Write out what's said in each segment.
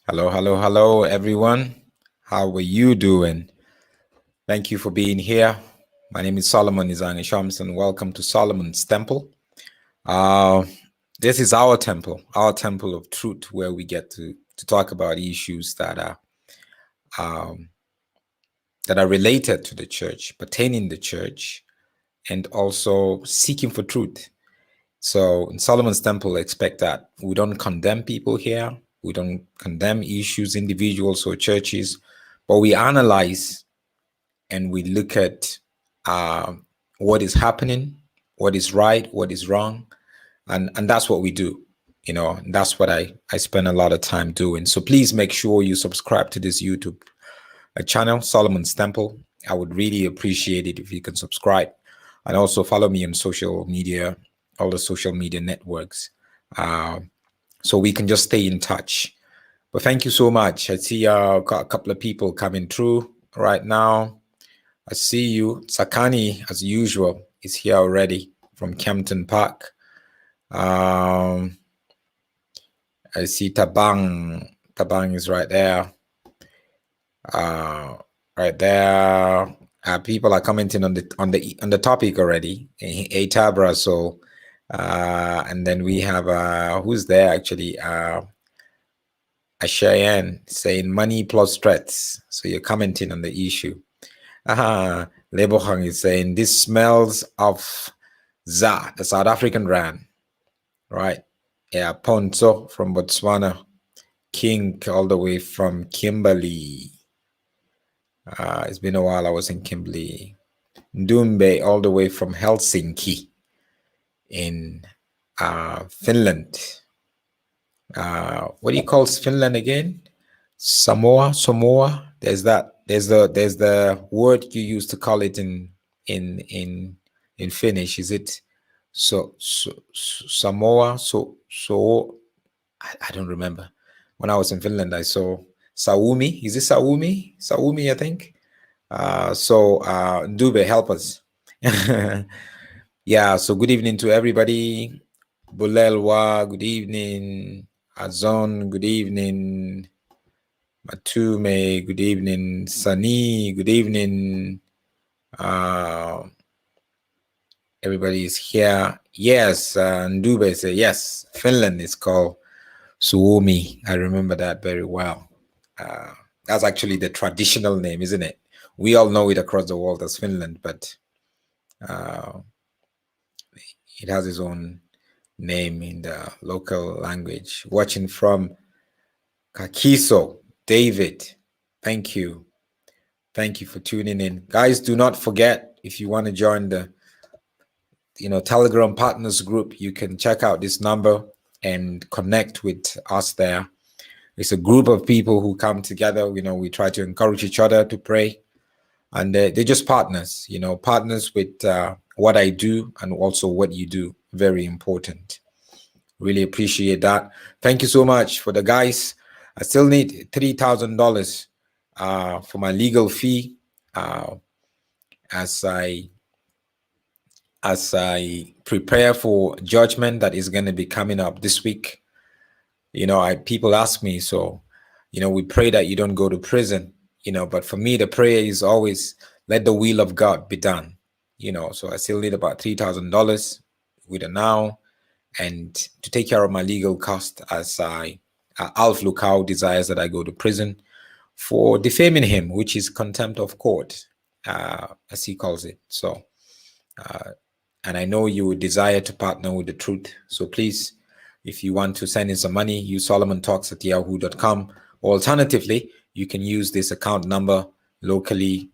Hello, hello, hello, everyone. How are you doing? Thank you for being here. My name is Solomon Izang Shamson. Welcome to Solomon's Temple. Uh, this is our temple of truth, where we get to talk about issues um, that are related to the church, pertaining the church, and also seeking for truth. So in Solomon's Temple, expect that we don't condemn people here. We don't condemn issues, individuals or churches, but we analyze and we look at what is happening, what is right, what is wrong, and that's what we do. That's what I spend a lot of time doing. So please make sure you subscribe to this YouTube channel, Solomon's Temple. I would really appreciate it if you can subscribe, and also follow me on social media, all the social media networks, so we can just stay in touch. But thank you so much. I see got a couple of people coming through right now. I see you. Sakani, as usual, is here already from Kempton Park. I see Tabang. Tabang is right there. Right there. People are commenting on the topic already. A Tabra. So, and then we have who's there actually? A Cheyenne saying money plus threats. So you're commenting on the issue. Lebohang is saying this smells of ZA, the South African rand, right? Yeah, Ponzo from Botswana, King all the way from Kimberley. It's been a while I was in Kimberley. Ndumbe all the way from Helsinki in Finland. What do you call Finland again? Samoa. There's the word you use to call it in Finnish. Is it Samoa? So I don't remember. When I was in Finland, I saw Saumi. Is it Saumi? Saumi, I think. Ndube, help us. Yeah. So good evening to everybody. Bulelwa, good evening. Azon, good evening. Matume, good evening. Sani, good evening. Everybody is here. Yes, Ndube said yes. Finland is called Suomi. I remember that very well. That's actually the traditional name, isn't it? We all know it across the world as Finland, but it has its own name in the local language. Watching from Kakiso, David, thank you. Thank you for tuning in. Guys, do not forget, if you want to join the Telegram partners group, you can check out this number and connect with us there. It's a group of people who come together. We try to encourage each other to pray, and they're just partners, partners with what I do and also what you do. Very important. Really appreciate that. Thank you so much for the guys. I still need $3,000 for my legal fee as I prepare for judgment that is going to be coming up this week. People ask me, so we pray that you don't go to prison, but for me the prayer is always let the will of God be done. So I still need about $3,000 with a now, and to take care of my legal cost as Alf Lukau desires that I go to prison for defaming him, which is contempt of court, as he calls it. So and I know you would desire to partner with the truth. So please, if you want to send in some money, use solomontalks@yahoo.com. Alternatively, you can use this account number locally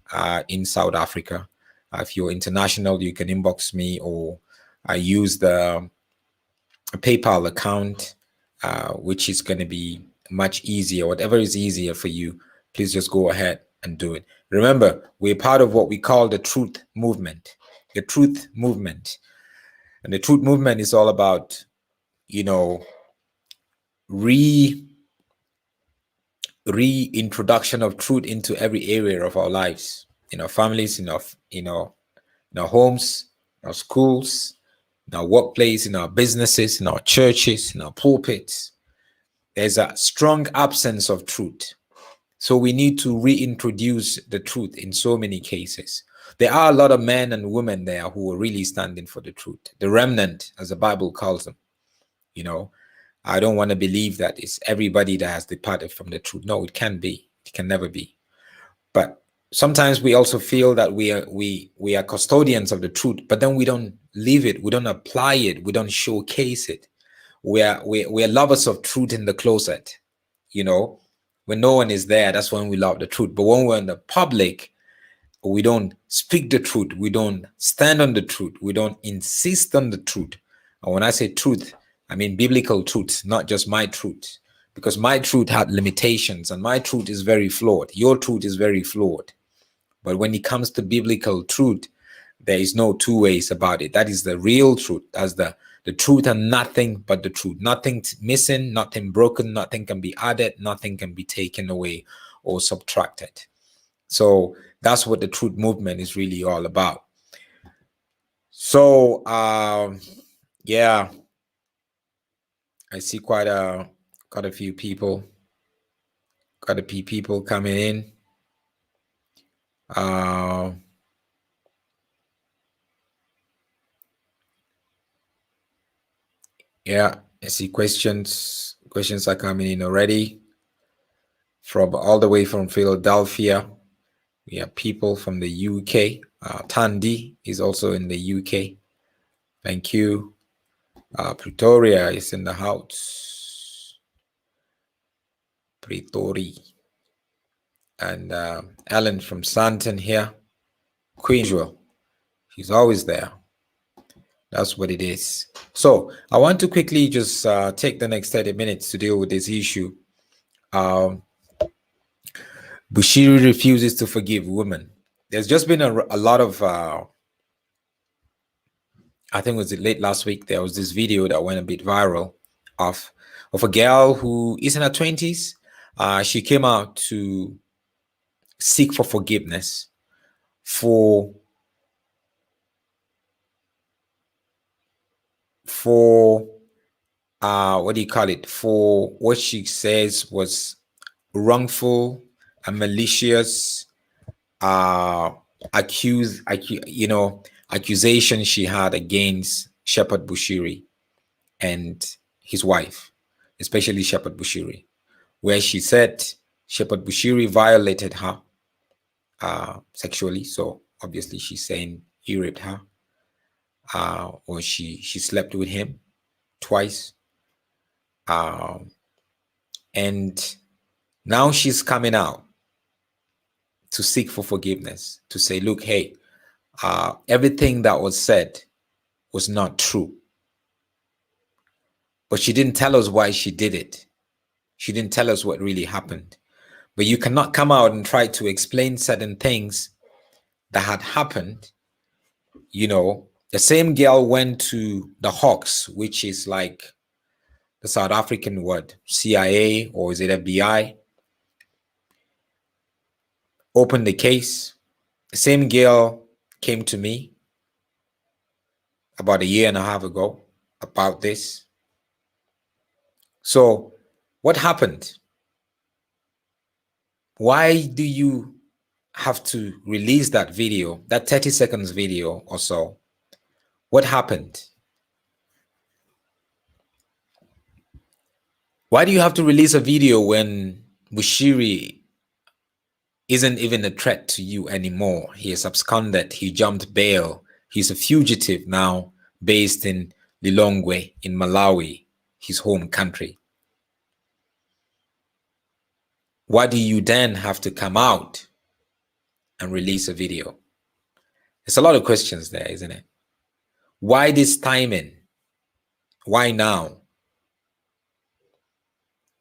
in South Africa. If you're international, you can inbox me, or I use the PayPal account, which is going to be much easier. Whatever is easier for you, please just go ahead and do it. Remember, we're part of what we call the Truth Movement. The Truth Movement. And the Truth Movement is all about, reintroduction of truth into every area of our lives, in our families, in our homes, in our schools, in our workplace, in our businesses, in our churches, in our pulpits. there's a strong absence of truth. So we need to reintroduce the truth in so many cases. There are a lot of men and women there who are really standing for the truth. The remnant, as the Bible calls them. You know, I don't want to believe that it's everybody that has departed from the truth. No, it can't be. It can never be. But sometimes we also feel that we are custodians of the truth, but then we don't live it, we don't apply it, we don't showcase it. We're lovers of truth in the closet, you know. When no one is there, that's when we love the truth. But when we're in the public, we don't speak the truth, we don't stand on the truth, we don't insist on the truth. And when I say truth, I mean biblical truth, not just my truth, because my truth had limitations and my truth is very flawed. Your truth is very flawed. But when it comes to biblical truth, there is no two ways about it. That is the real truth. That's the truth and nothing but the truth. Nothing missing, nothing broken, nothing can be added, nothing can be taken away or subtracted. So that's what the truth movement is really all about. So yeah, I see quite a few people, coming in. Yeah, I see questions are coming in already from all the way from Philadelphia. We have people from the UK. Tandy is also in the UK. Thank you. Pretoria is in the house. Pretoria. And Ellen from Santon here. Queensville. She's always there. That's what it is. So I want to quickly just take the next 30 minutes to deal with this issue. Bushiri refuses to forgive women. There's just been a lot of, I think it was late last week, there was this video that went a bit viral of a girl who is in her 20s. She came out to seek for forgiveness for what do you call it? For what she says was wrongful and malicious accusation she had against Shepherd Bushiri and his wife, especially Shepherd Bushiri, where she said Shepherd Bushiri violated her sexually. So obviously she's saying he raped her, or she slept with him twice. And now she's coming out to seek for forgiveness, to say, look, hey, everything that was said was not true. But she didn't tell us why she did it. She didn't tell us what really happened. But you cannot come out and try to explain certain things that had happened. You know, the same girl went to the Hawks, which is like the South African word, CIA, or is it FBI? Opened the case. The same girl came to me about a year and a half ago about this. So what happened? Why do you have to release that video, that 30 seconds video or so? What happened? Why do you have to release a video when Bushiri isn't even a threat to you anymore? He is absconded, he jumped bail, he's a fugitive now based in Lilongwe in Malawi, his home country. Why do you then have to come out and release a video? There's a lot of questions there, isn't it? Why this timing? Why now?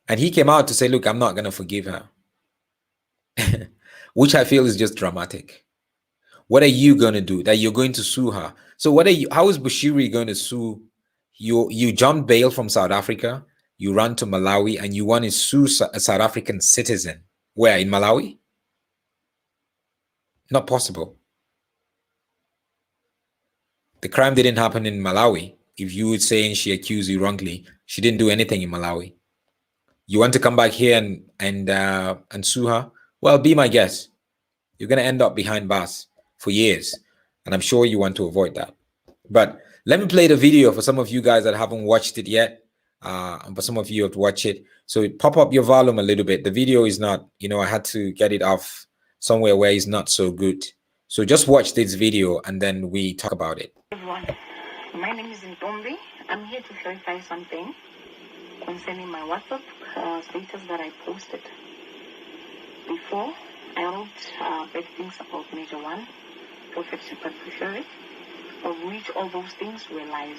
And he came out to say, look, I'm not going to forgive her, which I feel is just dramatic. What are you going to do? That you're going to sue her? So what are you? How is Bushiri going to sue you? You jumped bail from South Africa, you run to Malawi, and you want to sue a South African citizen. Where, in Malawi? Not possible. The crime didn't happen in Malawi. If you were saying she accused you wrongly, she didn't do anything in Malawi. You want to come back here and sue her? Well, be my guest. You're going to end up behind bars for years. And I'm sure you want to avoid that. But let me play the video for some of you guys that haven't watched it yet. And for some of you have watched it. So pop up your volume a little bit. The video is not, I had to get it off somewhere where it's not so good. So just watch this video and then we talk about it. Everyone, my name is Ntombi. I'm here to clarify something concerning my WhatsApp status that I posted. Before, I wrote bad things about Major One, Prophet Shepherd Bushiri, of which all those things were lies.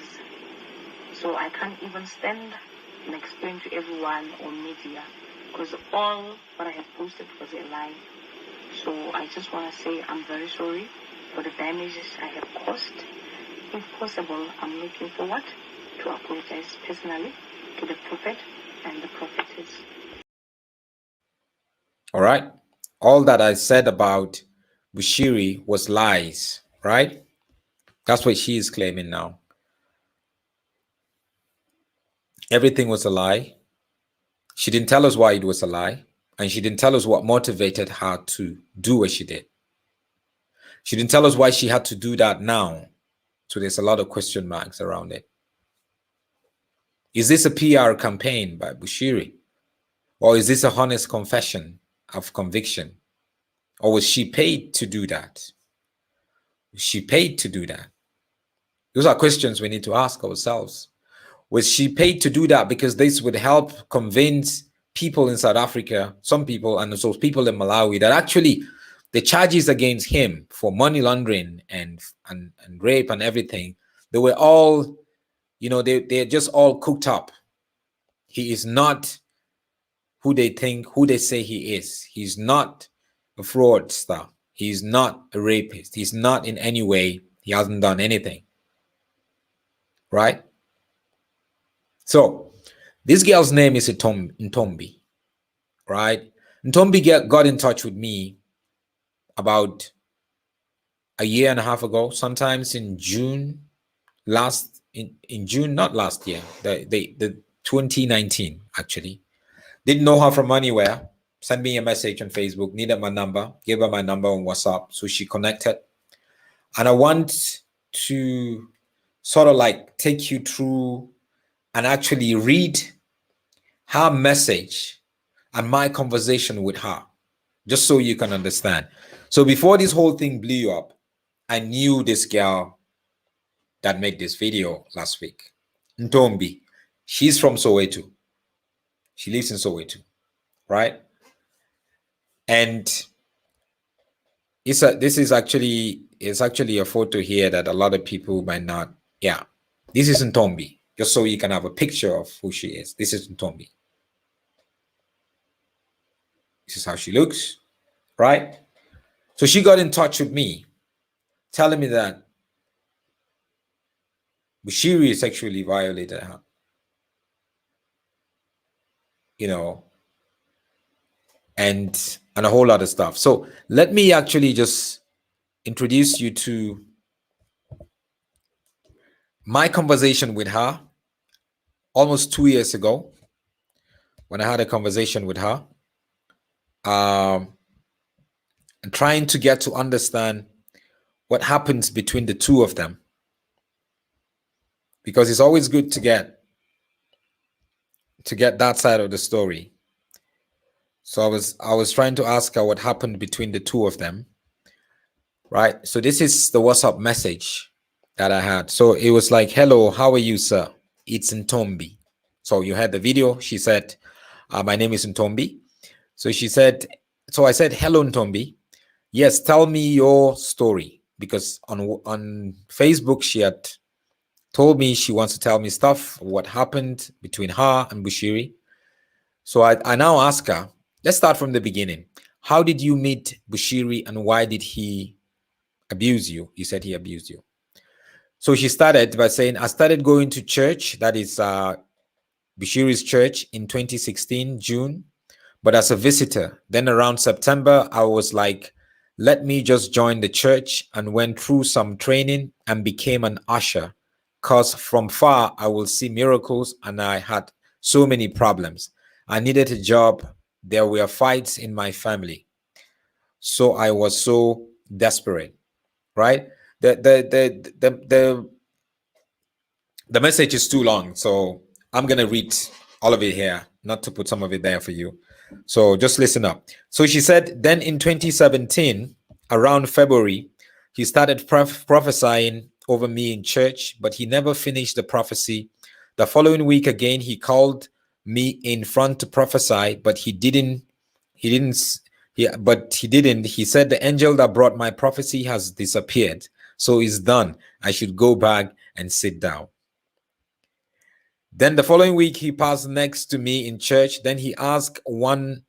So I can't even stand and explain to everyone on media, because all what I have posted was a lie. So I just want to say I'm very sorry for the damages I have caused. If possible, I'm looking forward to apologize personally to the prophet and the prophetess. All right. All that I said about Bushiri was lies, right? That's what she is claiming now. Everything was a lie. She didn't tell us why it was a lie. And she didn't tell us what motivated her to do what she did. She didn't tell us why she had to do that now. So there's a lot of question marks around it. Is this a PR campaign by Bushiri? Or is this a honest confession of conviction? Or was she paid to do that? Was she paid to do that? Those are questions we need to ask ourselves. Was she paid to do that because this would help convince people in South Africa, some people, and also people in Malawi, that actually the charges against him for money laundering and rape and everything, they were all, they're just all cooked up. He is not who they say he is. He's not a fraudster. He's not a rapist. He's not in any way, he hasn't done anything. Right? So this girl's name is Ntombi, right? Ntombi got in touch with me about a year and a half ago, sometimes in June, in June, not last year, the 2019 actually. Didn't know her from anywhere. Sent me a message on Facebook, needed my number, gave her my number on WhatsApp. So she connected. And I want to sort of like take you through and actually read her message and my conversation with her, just so you can understand. So before this whole thing blew up, I knew this girl that made this video last week, Ntombi. She's from Soweto. She lives in Soweto, right? And this is actually a photo here that a lot of people might not. Yeah, this is Ntombi. Just so you can have a picture of who she is. This is Ntombi. This is how she looks, right? So she got in touch with me, telling me that Bushiri sexually violated her. And a whole lot of stuff. So let me actually just introduce you to my conversation with her almost 2 years ago, when I had a conversation with her, and trying to get to understand what happens between the two of them, because it's always good to get that side of the story. So I was trying to ask her what happened between the two of them, right? So this is the WhatsApp message that I had. So it was like, "Hello, how are you, sir? It's Ntombi." So you had the video. She said, "My name is Ntombi." So she said, so I said, "Hello, Ntombi. Yes, tell me your story." Because on Facebook, she had told me she wants to tell me stuff, what happened between her and Bushiri. So I now ask her, let's start from the beginning. How did you meet Bushiri and why did he abuse you? You said he abused you. So she started by saying, "I started going to church," that is Bushiri's church, in 2016, June, but as a visitor. Then around September, I was like, let me just join the church, and went through some training and became an usher, because from far I will see miracles and I had so many problems. I needed a job. There were fights in my family. So I was so desperate, right? The message is too long, so I'm gonna read all of it here, not to put some of it there for you. So just listen up. So she said, then in 2017, around February, he started prophesying over me in church, but he never finished the prophecy. The following week again, he called me in front to prophesy, but he didn't. He said the angel that brought my prophecy has disappeared, so it's done. I should go back and sit down. Then the following week, he passed next to me in church. Then he asked one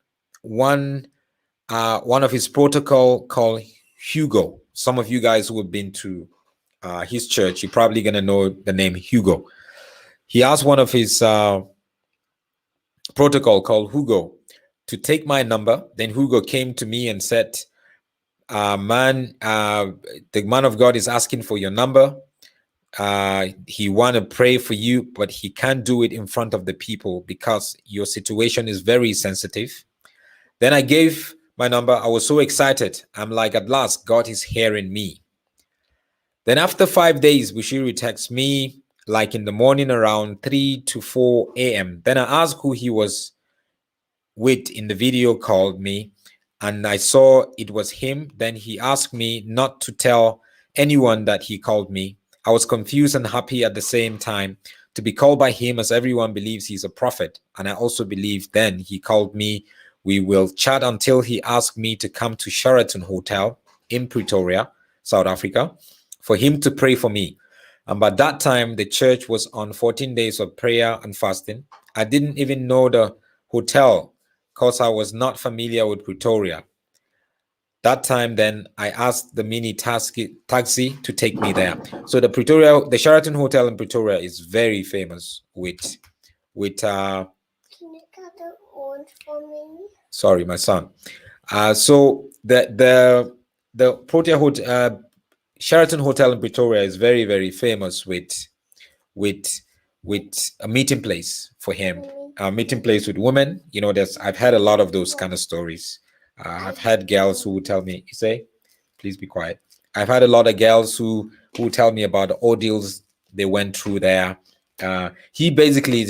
of his protocol called Hugo. Some of you guys who have been to his church, you're probably gonna know the name Hugo. He asked one of his protocol called Hugo to take my number. Then Hugo came to me and said, the man of God is asking for your number. He want to pray for you, but he can't do it in front of the people because your situation is very sensitive. Then I gave my number. I was so excited. I'm like, at last, God is hearing me. Then after 5 days, Bushiri texts me like in the morning around 3 to 4 a.m. Then I asked who he was with in the video called me, and I saw it was him. Then he asked me not to tell anyone that he called me. I was confused and happy at the same time to be called by him, as everyone believes he's a prophet. And I also believe then he called me. We will chat until he asked me to come to Sheraton Hotel in Pretoria, South Africa, for him to pray for me. And by that time, the church was on 14 days of prayer and fasting. I didn't even know the hotel because I was not familiar with Pretoria. That time, then I asked the mini taxi to take me there. So the Sheraton Hotel in Pretoria is very famous with Can you cut the orange for me? Sorry, my son. So the Protea Hotel, Sheraton Hotel in Pretoria is very, very famous with a meeting place for him, a meeting place with women. You know, I've had a lot of those kind of stories. I've had girls who would tell me, you say, please be quiet. I've had a lot of girls who tell me about the ordeals they went through there. The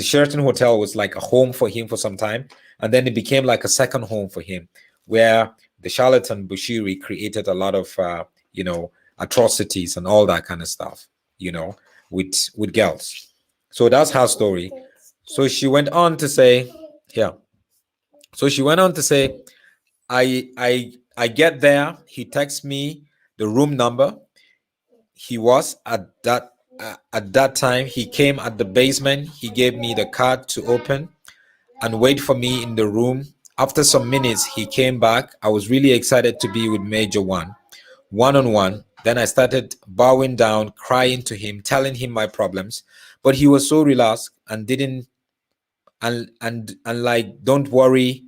Sheraton Hotel was like a home for him for some time, and then it became like a second home for him, where the charlatan Bushiri created a lot of atrocities and all that kind of stuff, with girls. So that's her story. So she went on to say, I get there. He texts me the room number. He was at that time. He came at the basement. He gave me the card to open and wait for me in the room. After some minutes, he came back. I was really excited to be with Major one-on-one. Then I started bowing down, crying to him, telling him my problems. But he was so relaxed and didn't and like, don't worry.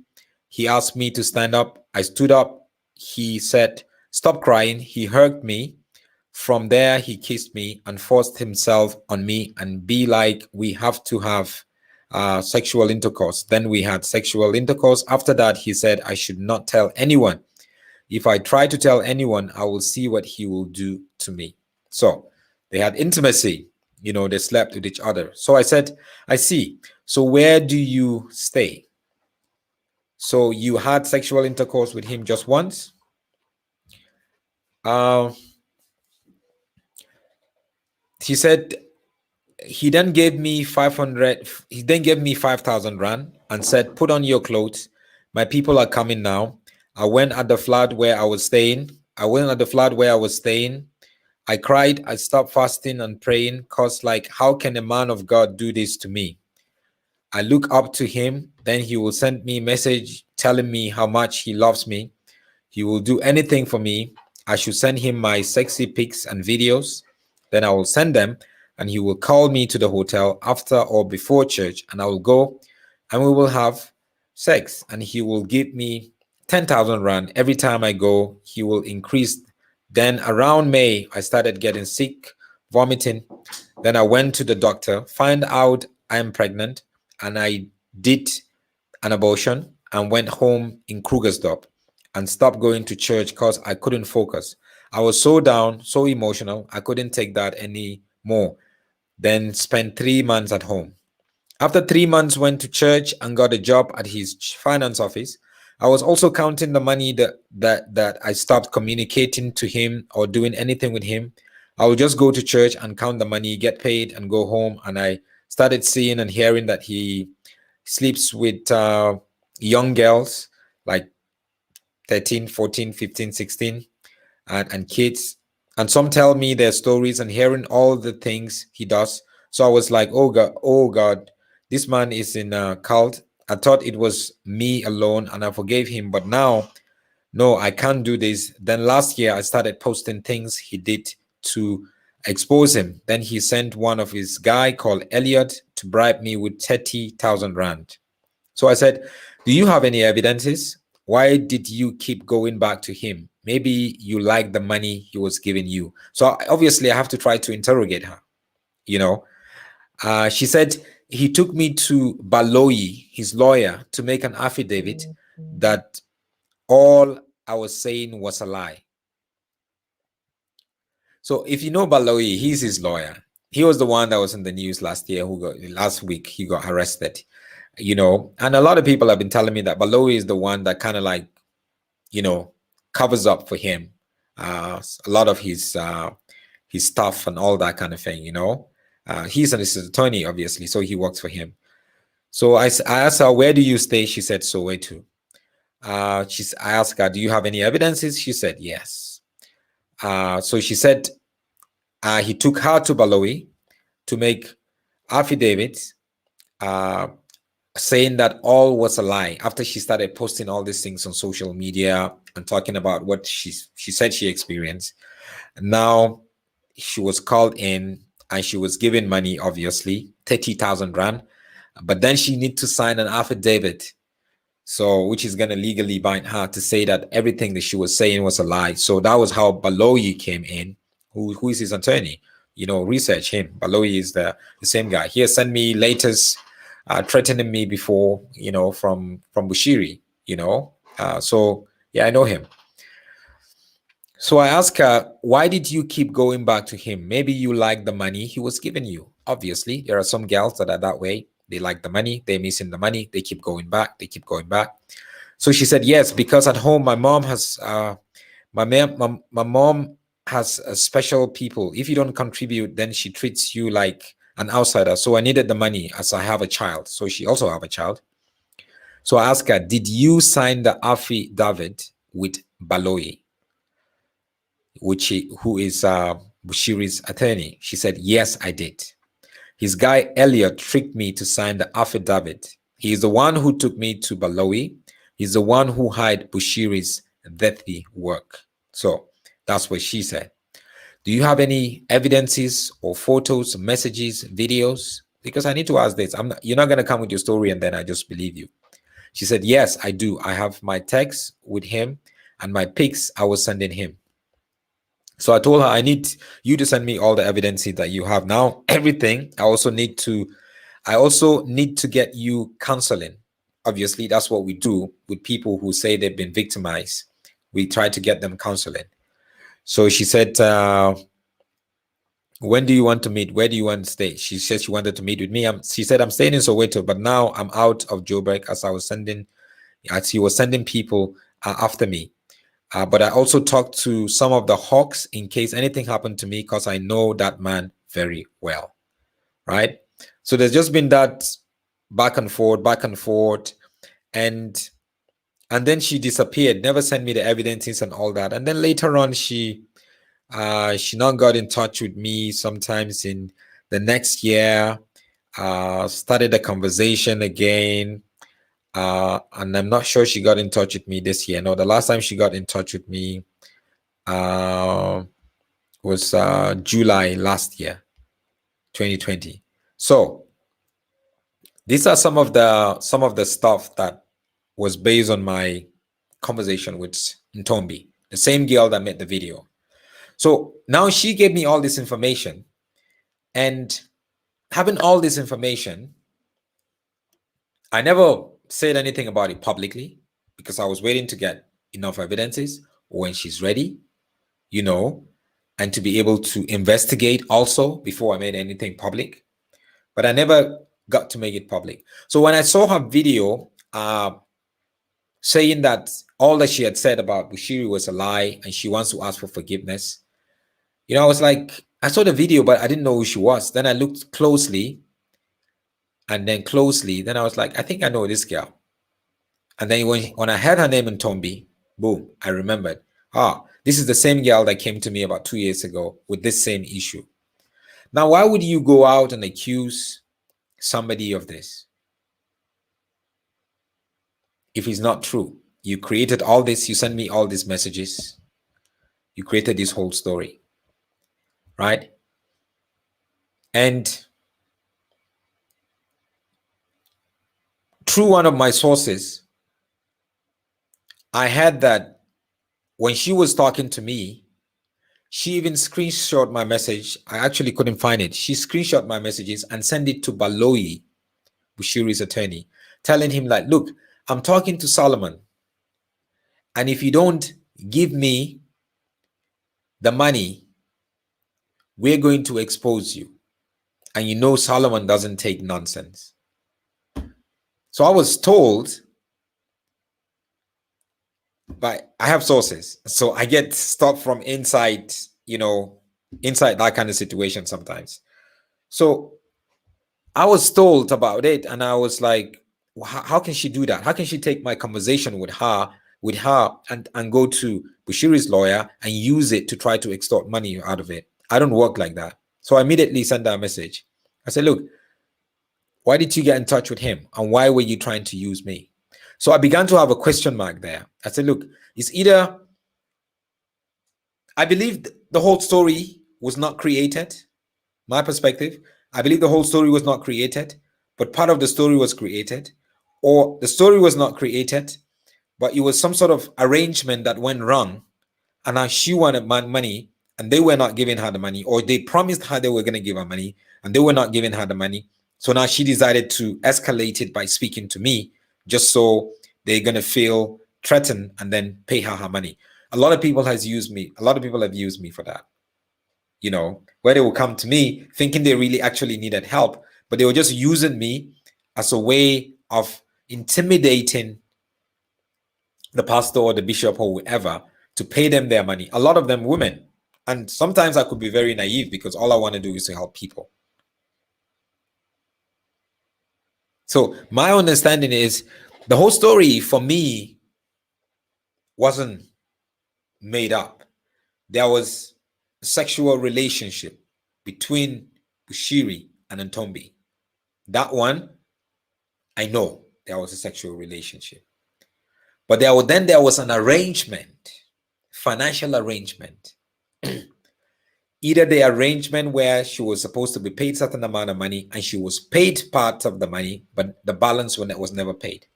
He asked me to stand up. I stood up. He said, stop crying. He hugged me. From there, he kissed me and forced himself on me and be like, we have to have sexual intercourse. Then we had sexual intercourse. After that, he said, I should not tell anyone. If I try to tell anyone, I will see what he will do to me. So they had intimacy. They slept with each other. So I said, I see. So where do you stay? So you had sexual intercourse with him just once? He said he then gave me 500. He then gave me 5,000 rand and said, put on your clothes. My people are coming now. I went at the flat where I was staying. I cried. I stopped fasting and praying because, like, how can a man of God do this to me? I look up to him. Then he will send me a message telling me how much he loves me. He will do anything for me. I should send him my sexy pics and videos. Then I will send them, and he will call me to the hotel after or before church, and I will go, and we will have sex, and he will give me 10,000 rand every time I go. He will increase. Then around May, I started getting sick, vomiting. Then I went to the doctor, find out I'm pregnant, and an abortion and went home in Krugersdorp and stopped going to church because I couldn't focus. I was so down, so emotional, I couldn't take that anymore. Then spent 3 months at home. After 3 months, went to church and got a job at his finance office. I was also counting the money that I stopped communicating to him or doing anything with him. I would just go to church and count the money, get paid, and go home. And I started seeing and hearing that he sleeps with young girls, like 13, 14, 15, 16, and kids. And some tell me their stories and hearing all the things he does. So I was like, oh God, this man is in a cult. I thought it was me alone and I forgave him. But now, no, I can't do this. Then last year, I started posting things he did to expose him. Then he sent one of his guy called Elliot to bribe me with 30,000 rand. So I said, do you have any evidences? Why did you keep going back to him? Maybe you like the money he was giving you. So obviously I have to try to interrogate her, you know. She said he took me to Baloyi, his lawyer, to make an affidavit that all I was saying was a lie. So if you know Baloyi, he's his lawyer. He was the one that was in the news last week, he got arrested, you know. And a lot of people have been telling me that Baloyi is the one that kind of like, you know, covers up for him. A lot of his stuff and all that kind of thing, you know. He's an attorney, obviously, so he works for him. So I asked her, where do you stay? She said, Soweto. I asked her, do you have any evidences? She said, yes. So she said he took her to Baloyi to make affidavits saying that all was a lie after she started posting all these things on social media and talking about what she said she experienced. Now she was called in and she was given money, obviously, 30,000 rand, but then she needs to sign an affidavit, so which is going to legally bind her to say that everything that she was saying was a lie. So that was how Baloyi came in, who is his attorney. You know, research him. Baloyi is the same guy. He has sent me latest threatening me before, you know, from Bushiri, you know. So yeah, I know him. So I asked her, why did you keep going back to him? Maybe you like the money he was giving you. Obviously, there are some girls that are that way. They like the money, they're missing the money, they keep going back, they keep going back. So she said, yes, because at home, my mom has my mom has special people. If you don't contribute, then she treats you like an outsider. So I needed the money as I have a child. So she also have a child. So I asked her, did you sign the affidavit with Baloyi, who is Bushiri's attorney? She said, yes, I did. His guy Elliot tricked me to sign the affidavit. He is the one who took me to Baloyi. He's the one who hired Bushiri's dirty work. So that's what she said. Do you have any evidences or photos, messages, videos? Because I need to ask this. You're not going to come with your story and then I just believe you. She said, yes, I do. I have my texts with him and my pics I was sending him. So I told her, I need you to send me all the evidence that you have now, everything. I also need to get you counseling. Obviously, that's what we do with people who say they've been victimized. We try to get them counseling. So she said, when do you want to meet? Where do you want to stay? She said she wanted to meet with me. She said, I'm staying in Soweto, but now I'm out of Joburg as he was sending people after me. But I also talked to some of the hawks in case anything happened to me, because I know that man very well, right? So there's just been that back and forth, and then she disappeared, never sent me the evidences and all that. And then later on, she not got in touch with me sometimes in the next year, started a conversation again. And I'm not sure she got in touch with me this year. No, the last time she got in touch with me was July last year, 2020. So these are some of the stuff that was based on my conversation with Ntombi, the same girl that made the video. So now she gave me all this information, and having all this information, I never said anything about it publicly because I was waiting to get enough evidences when she's ready, you know, and to be able to investigate also before I made anything public. But I never got to make it public. So when I saw her video saying that all that she had said about Bushiri was a lie and she wants to ask for forgiveness, you know, I was like, I saw the video, but I didn't know who she was. Then I looked closely and then closely. Then I was like, I think I know this girl. And then when I heard her name in Tombi, boom, I remembered. This is the same girl that came to me about 2 years ago with this same issue. Now, why would you go out and accuse somebody of this if it's not true? You created all this, you sent me all these messages, you created this whole story, right? And through one of my sources, I had that when she was talking to me, she even screenshot my message. I actually couldn't find it. She screenshot my messages and sent it to Baloyi, Bushiri's attorney, telling him like, look, I'm talking to Solomon. And if you don't give me the money, we're going to expose you. And you know Solomon doesn't take nonsense. So I was told, but I have sources. So I get stuff from inside, you know, inside that kind of situation sometimes. So I was told about it and I was like, how can she do that? How can she take my conversation with her and go to Bushiri's lawyer and use it to try to extort money out of it? I don't work like that. So I immediately sent her a message. I said, look, why did you get in touch with him? And why were you trying to use me? So I began to have a question mark there. I said, look, it's either, I believe the whole story was not created. My perspective, I believe the whole story was not created, but part of the story was created. Or the story was not created, but it was some sort of arrangement that went wrong. And now she wanted money and they were not giving her the money, or they promised her they were going to give her money and they were not giving her the money. So now she decided to escalate it by speaking to me, just so they're going to feel threatened and then pay her money. A lot of people have used me. A lot of people have used me for that. You know, where they will come to me thinking they really actually needed help, but they were just using me as a way of intimidating the pastor or the bishop or whoever to pay them their money. A lot of them women. And sometimes I could be very naive because all I want to do is to help people. So my understanding is the whole story for me wasn't made up. There was a sexual relationship between Bushiri and Ntombi. That one, I know there was a sexual relationship. But there was an arrangement, financial arrangement. Either the arrangement where she was supposed to be paid a certain amount of money and she was paid part of the money, but the balance when it was never paid.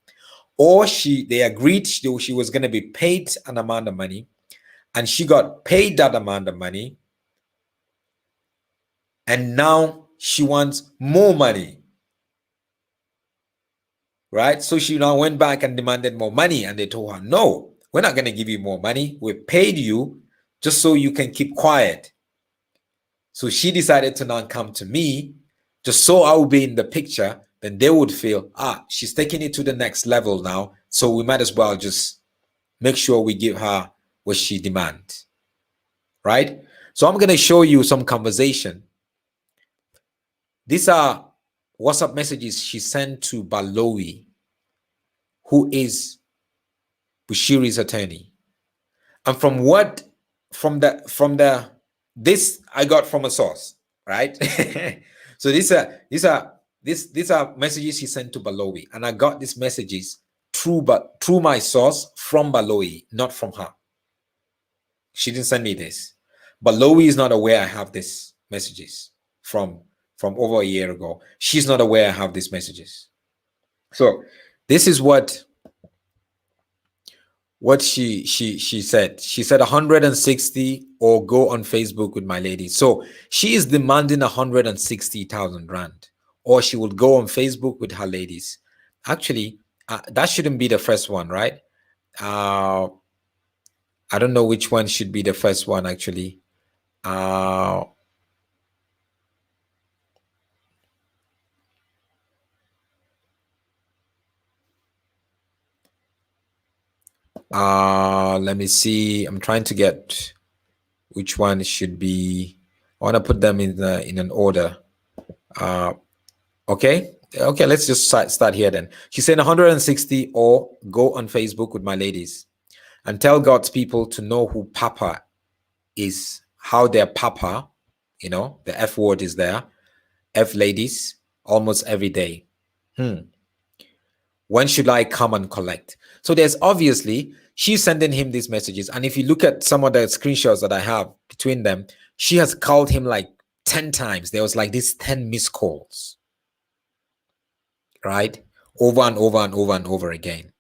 Or they agreed she was going to be paid an amount of money and she got paid that amount of money. And now she wants more money. Right? So she now went back and demanded more money and they told her, no, we're not going to give you more money. We paid you just so you can keep quiet. So she decided to not come to me just so I would be in the picture. Then they would feel, she's taking it to the next level now. So we might as well just make sure we give her what she demands. Right? So I'm going to show you some conversation. These are WhatsApp messages she sent to Baloyi, who is Bushiri's attorney. And this I got from a source, right? So these are messages he sent to Baloyi, and I got these messages through my source from Baloyi, not from her. She didn't send me this. Baloyi is not aware I have these messages from over a year ago. She's not aware I have these messages. So this is what she said. She said 160 or go on Facebook with my lady. So she is demanding 160,000 rand, or she will go on Facebook with her ladies. Actually, that shouldn't be the first one, right? I don't know which one should be the first one actually. Let me see. I'm trying to get which one should be. I want to put them in an order. Okay, let's just start here then. She's saying 160, or go on Facebook with my ladies and tell God's people to know who Papa is, how their Papa, the F word is there, F ladies, almost every day. When should I come and collect? So there's obviously, she's sending him these messages. And if you look at some of the screenshots that I have between them, she has called him like 10 times. There was like these 10 missed calls, right? Over and over and over and over again.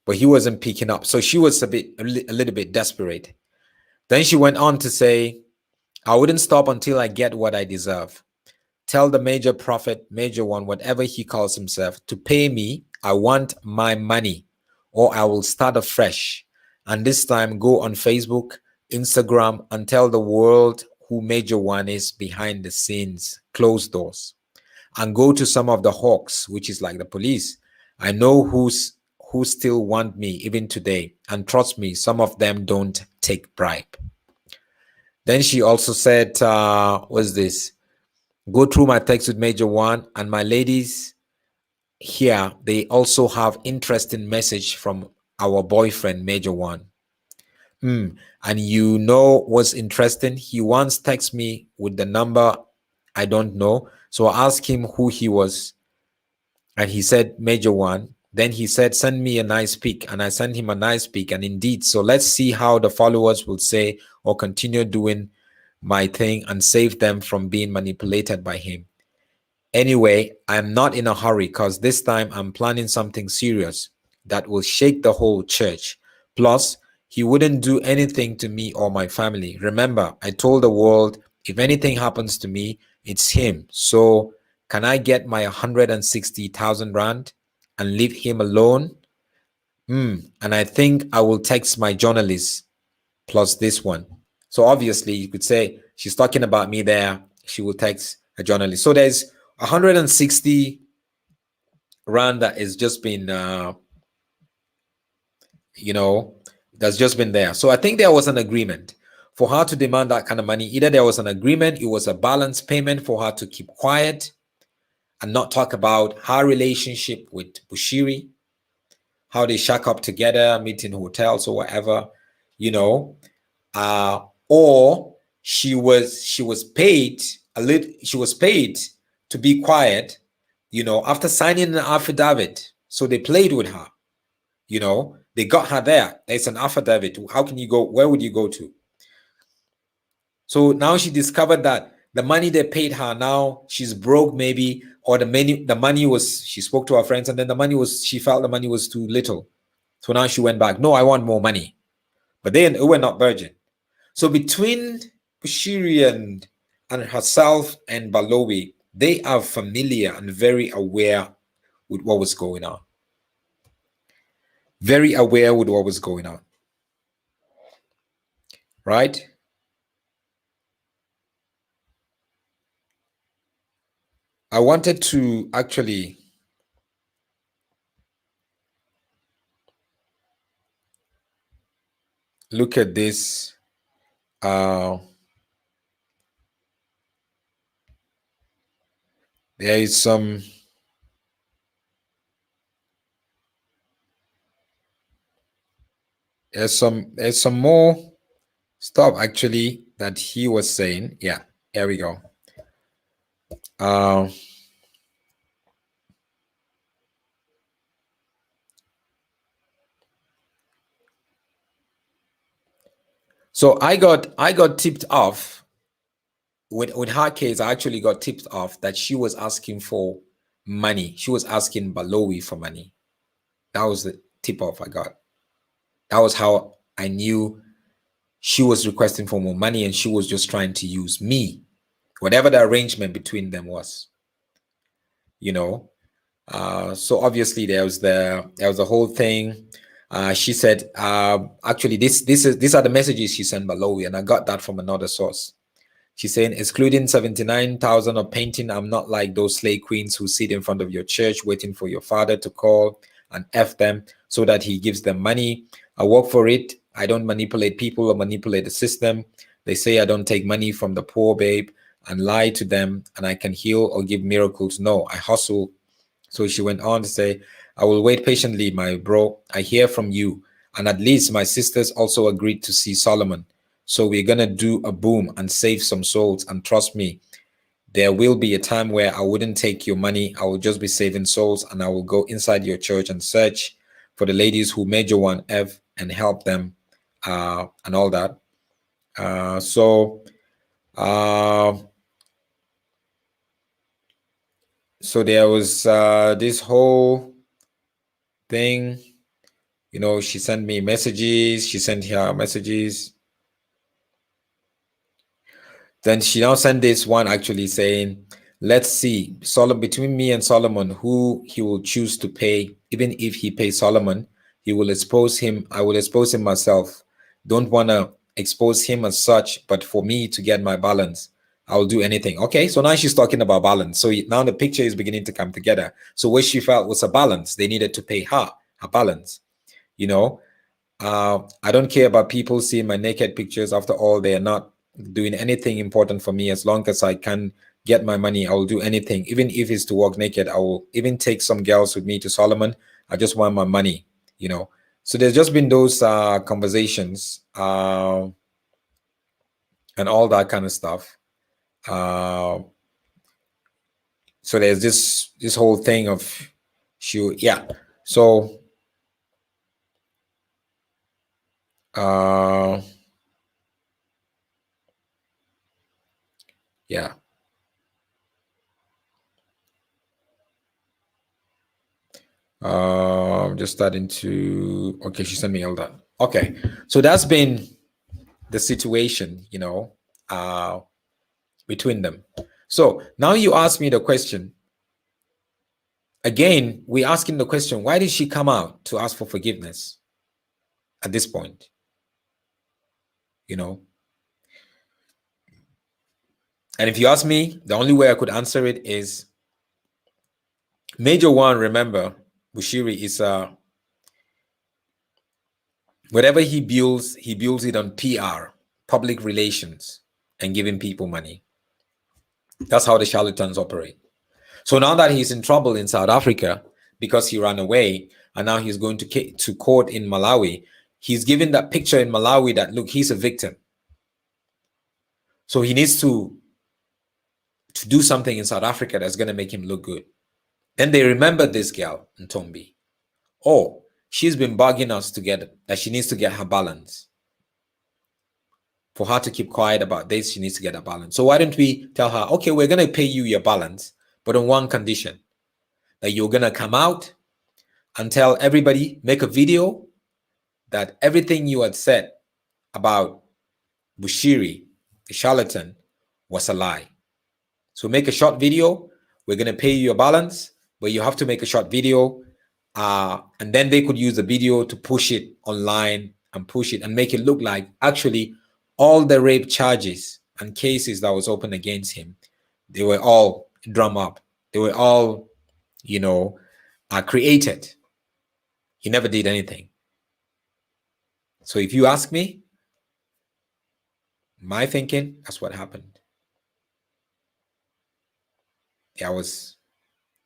But he wasn't picking up. So she was a little bit desperate. Then she went on to say, I wouldn't stop until I get what I deserve. Tell the major prophet, major one, whatever he calls himself, to pay me. I want my money, or I will start afresh. And this time go on Facebook, Instagram, and tell the world who major one is behind the scenes, closed doors. And go to some of the hawks, which is like the police. I know who still want me even today. And trust me, some of them don't take bribe. Then she also said, what's this? Go through my text with Major One, and my ladies here, they also have interesting message from our boyfriend, Major One. And you know what's interesting? He once texted me with the number I don't know. So I asked him who he was, and he said Major One. Then he said, send me a nice pic, and I sent him a nice pic. And indeed, so let's see how the followers will say or continue doing my thing and save them from being manipulated by him. Anyway, I'm not in a hurry, because this time I'm planning something serious that will shake the whole church. Plus, he wouldn't do anything to me or my family. Remember, I told the world, if anything happens to me, it's him. So can I get my 160,000 rand and leave him alone? And I think I will text my journalist plus this one. So obviously you could say she's talking about me there. She will text a journalist. So there's 160 rand that has just been, that's just been there. So I think there was an agreement for her to demand that kind of money. Either there was an agreement, it was a balance payment for her to keep quiet and not talk about her relationship with Bushiri, how they shack up together, meet in hotels or whatever, or she was paid to be quiet, after signing an affidavit. So they played with her, they got her there. There's an affidavit. How can you go? Where would you go to? So now she discovered that the money they paid her, now she's broke maybe, or the money was, she spoke to her friends, and then she felt the money was too little. So now she went back. No, I want more money. But they were not virgin. So between Bushiri and herself and Balowi, they are familiar and very aware with what was going on. Very aware with what was going on. Right? I wanted to actually look at this. There is some there's some more stuff actually that he was saying. Yeah, here we go. So I got tipped off with her case. I actually got tipped off that she was asking for money. She was asking Balowi for money. That was the tip off I got. That was how I knew she was requesting for more money, and she was just trying to use me, whatever the arrangement between them was. So obviously there was the whole thing. She said, actually, these are the messages she sent Malawi, and I got that from another source. She's saying, excluding 79,000 of painting, I'm not like those slave queens who sit in front of your church waiting for your father to call and F them so that he gives them money. I work for it. I don't manipulate people or manipulate the system. They say I don't take money from the poor, babe, and lie to them, and I can heal or give miracles. No, I hustle. So she went on to say, I will wait patiently, my bro. I hear from you. And at least my sisters also agreed to see Solomon. So we're going to do a boom and save some souls. And trust me, there will be a time where I wouldn't take your money. I will just be saving souls, and I will go inside your church and search for the ladies who major one F and help them and all that. So there was this whole thing. You know, she sent me messages. She sent her messages. Then she now sent this one actually saying, let's see, Solomon, between me and Solomon, who he will choose to pay. Even if he pays Solomon, he will expose him. I will expose him myself. Don't want to expose him as such, but for me to get my balance, I will do anything. Okay, so now she's talking about balance. So now the picture is beginning to come together. So what she felt was a balance. They needed to pay her balance. You know, I don't care about people seeing my naked pictures. After all, they are not doing anything important for me. As long as I can get my money, I will do anything. Even if it's to walk naked, I will even take some girls with me to Solomon. I just want my money, you know. So there's just been those conversations and all that kind of stuff. So there's this whole thing of so yeah. Just starting to, okay, she sent me all that. Okay, so that's been the situation, you know, between them. So now you ask me the question. Again, we're asking the question, why did she come out to ask for forgiveness at this point? You know? And if you ask me, the only way I could answer it is Major One, remember, Bushiri is whatever he builds it on PR, public relations, and giving people money. That's how the charlatans operate. So now that he's in trouble in South Africa because he ran away, and now he's going to court in Malawi, he's given that picture in Malawi that, look, he's a victim. So he needs to do something in South Africa that's going to make him look good. Then they remember this girl, Ntombi. Oh, she's been bugging us together that she needs to get her balance. For her to keep quiet about this, she needs to get a balance. So why don't we tell her, okay, we're going to pay you your balance, but on one condition, that you're going to come out and tell everybody, make a video that everything you had said about Bushiri, the charlatan, was a lie. So make a short video. We're going to pay you your balance, but you have to make a short video. And then they could use the video to push it online and push it and make it look like actually all the rape charges and cases that was open against him, they were all drum up. They were all, you know, created. He never did anything. So if you ask me, my thinking, that's what happened. There was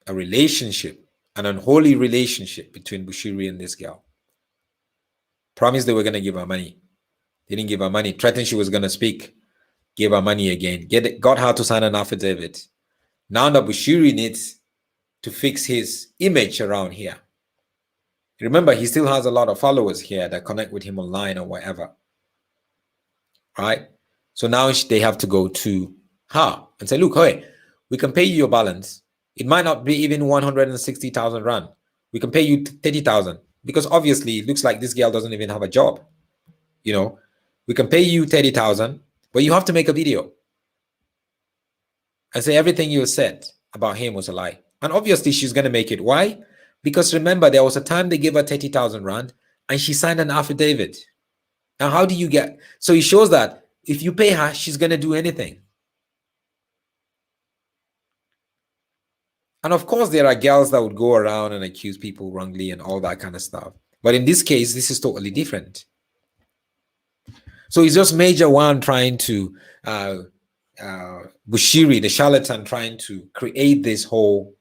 a relationship, an unholy relationship between Bushiri and this girl. Promised they were going to give her money. They didn't give her money. Threatened she was going to speak. Gave her money again. Got her to sign an affidavit. Now that Bushiri needs to fix his image around here. Remember, he still has a lot of followers here that connect with him online or whatever. Right? So now they have to go to her and say, look, hey, we can pay you your balance. It might not be even 160,000 rand. We can pay you 30,000 because obviously it looks like this girl doesn't even have a job. You know, we can pay you 30,000, but you have to make a video and say everything you said about him was a lie. And obviously she's going to make it. Why? Because remember, there was a time they gave her 30,000 rand and she signed an affidavit. Now, how do you get? So it shows that if you pay her, she's going to do anything. And of course, there are girls that would go around and accuse people wrongly and all that kind of stuff. But in this case, this is totally different. So it's just Major One trying to, Bushiri, the charlatan, trying to create this whole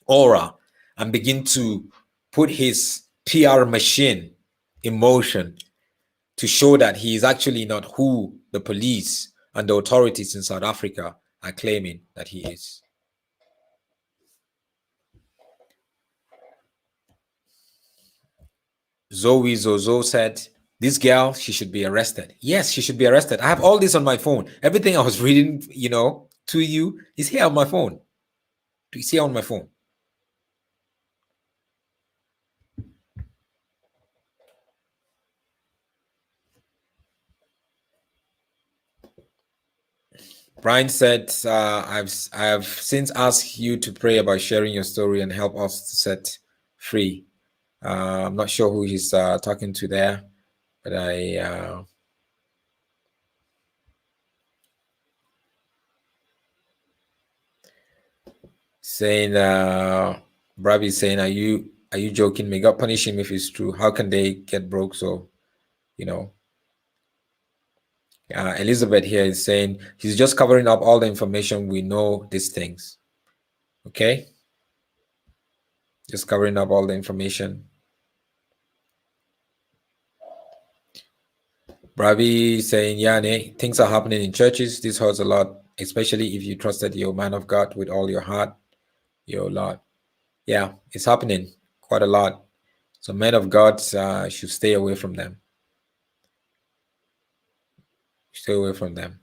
aura and begin to put his PR machine in motion to show that he is actually not who the police and the authorities in South Africa are claiming that he is. Zoe Zozo said, this girl, she should be arrested. Yes, she should be arrested. I have all this on my phone. Everything I was reading, to you is here on my phone. It's here on my phone. Brian said, I have since asked you to pray about sharing your story and help us to set free. I'm not sure who he's talking to there, but I saying Bravi saying, are you joking? May God punish him if it's true. How can they get broke? So, Elizabeth here is saying he's just covering up all the information. We know these things. Okay, just covering up all the information. Bravi saying, yeah, things are happening in churches. This hurts a lot, especially if you trusted your man of God with all your heart, your Lord. Yeah, it's happening quite a lot. So men of God should stay away from them. Stay away from them.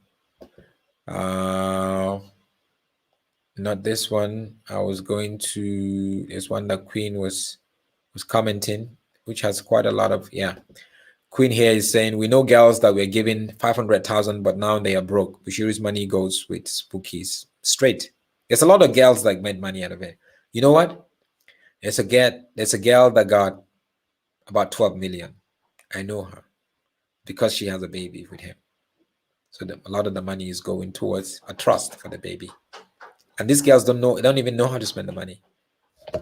Not this one. I was going to, there's one that Queen was commenting, which has quite a lot of, yeah. Queen here is saying, we know girls that we're giving 500,000, but now they are broke. Bushiri's money goes with spookies. Straight. There's a lot of girls that made money out of it. You know what? There's a girl that got about 12 million. I know her because she has a baby with him. So a lot of the money is going towards a trust for the baby. And these girls don't even know how to spend the money.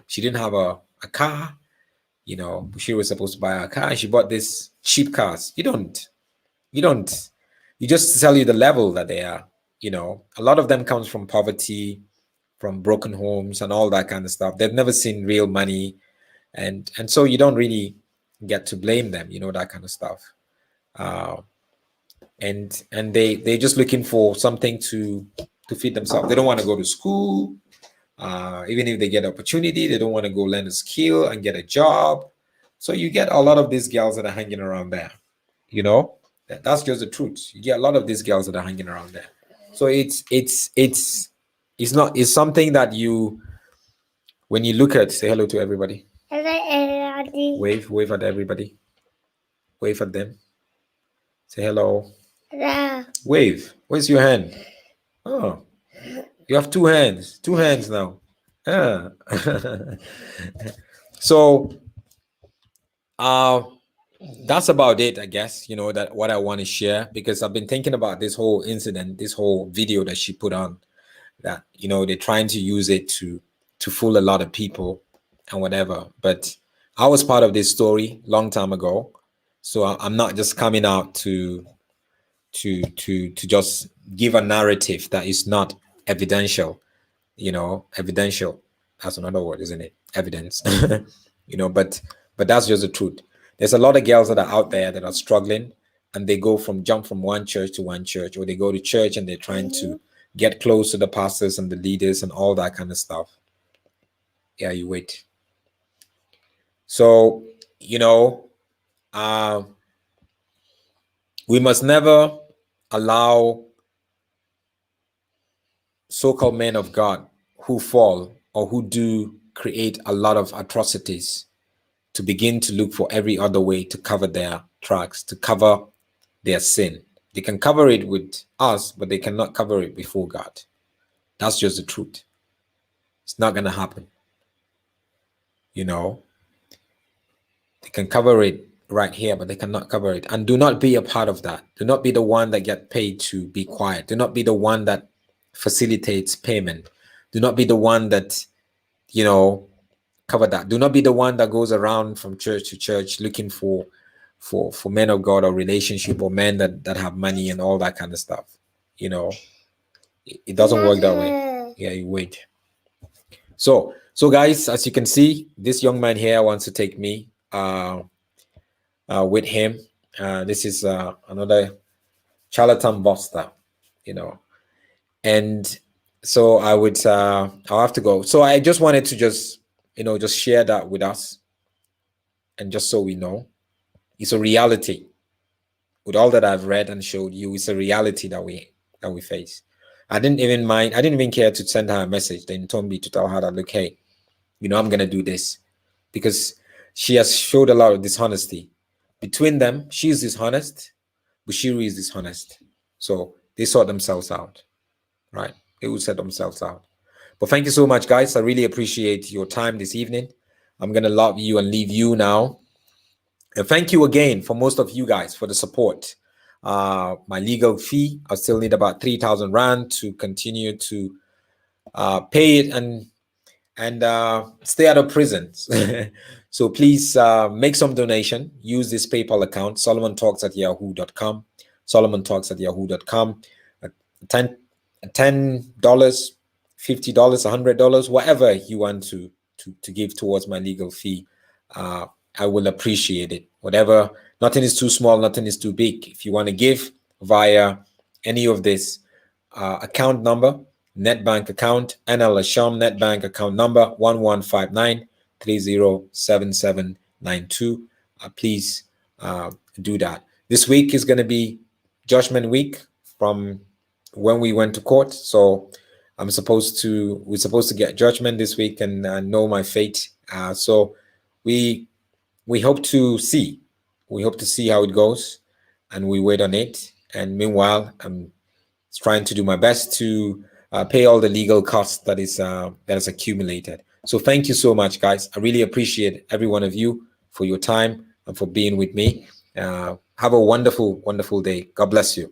She didn't have a car. She was supposed to buy a car and she bought this cheap cars. You just tell you the level that they are. A lot of them comes from poverty, from broken homes and all that kind of stuff. They've never seen real money. And so you don't really get to blame them, that kind of stuff. And they're just looking for something to feed themselves. They don't want to go to school. Even if they get opportunity, they don't want to go learn a skill and get a job. So you get a lot of these girls that are hanging around there. That's just the truth. You get a lot of these girls that are hanging around there. So it's something that you, when you look at, say hello to everybody. Hello, everybody. Wave at everybody. Wave at them. Say hello. Hello. Wave. Where's your hand? Oh, you have two hands. Two hands now. Ah. So, that's about it, I guess. That what I want to share, because I've been thinking about this whole incident, this whole video that she put on, that they're trying to use it to fool a lot of people and whatever. But I was part of this story long time ago, so I'm not just coming out to just give a narrative that is not evidential. Evidential. That's another word, isn't it? Evidence. But that's just the truth. There's a lot of girls that are out there that are struggling, and they jump from one church to one church, or they go to church and they're trying to get close to the pastors and the leaders and all that kind of stuff. Yeah, you wait. So, we must never allow so-called men of God who fall or who do create a lot of atrocities to begin to look for every other way to cover their tracks, to cover their sin. They can cover it with us, but they cannot cover it before God. That's just the truth. It's not going to happen. You know, they can cover it right here, but they cannot cover it. And do not be a part of that. Do not be the one that get paid to be quiet. Do not be the one that facilitates payment. Do not be the one that, you know, cover that. Do not be the one that goes around from church to church looking for men of God or relationship or men that have money and all that kind of stuff. You know, it doesn't work that way. Yeah, you wait. So guys, as you can see, this young man here wants to take me with him. This is another charlatan buster, you know, and so I'll have to go. So I just wanted to just share that with us, and just so we know, it's a reality. With all that I've read and showed you, it's a reality that we face. I didn't even care to send her a message. Then told me to tell her that, look, hey, you know, I'm gonna do this, because she has showed a lot of dishonesty. Between them, she's dishonest, Bushiri is dishonest. So they sort themselves out, right? They will sort themselves out. But thank you so much, guys. I really appreciate your time this evening. I'm gonna love you and leave you now. And thank you again for most of you guys for the support. My legal fee, I still need about 3,000 Rand to continue to pay it and stay out of prisons. So please make some donation. Use this PayPal account, solomontalks@yahoo.com. solomontalks@yahoo.com. $10, $50, $100, whatever you want to give towards my legal fee. I will appreciate it. Whatever, nothing is too small, nothing is too big. If you want to give via any of this account number, NetBank account, NL Asham NetBank account number 1159307792. Please do that. This week is going to be judgment week from when we went to court. So we're supposed to get judgment this week and know my fate. So we hope to see how it goes, and we wait on it. And meanwhile, I'm trying to do my best to pay all the legal costs that is accumulated. So thank you so much, guys. I really appreciate every one of you for your time and for being with me. Have a wonderful, wonderful day. God bless you.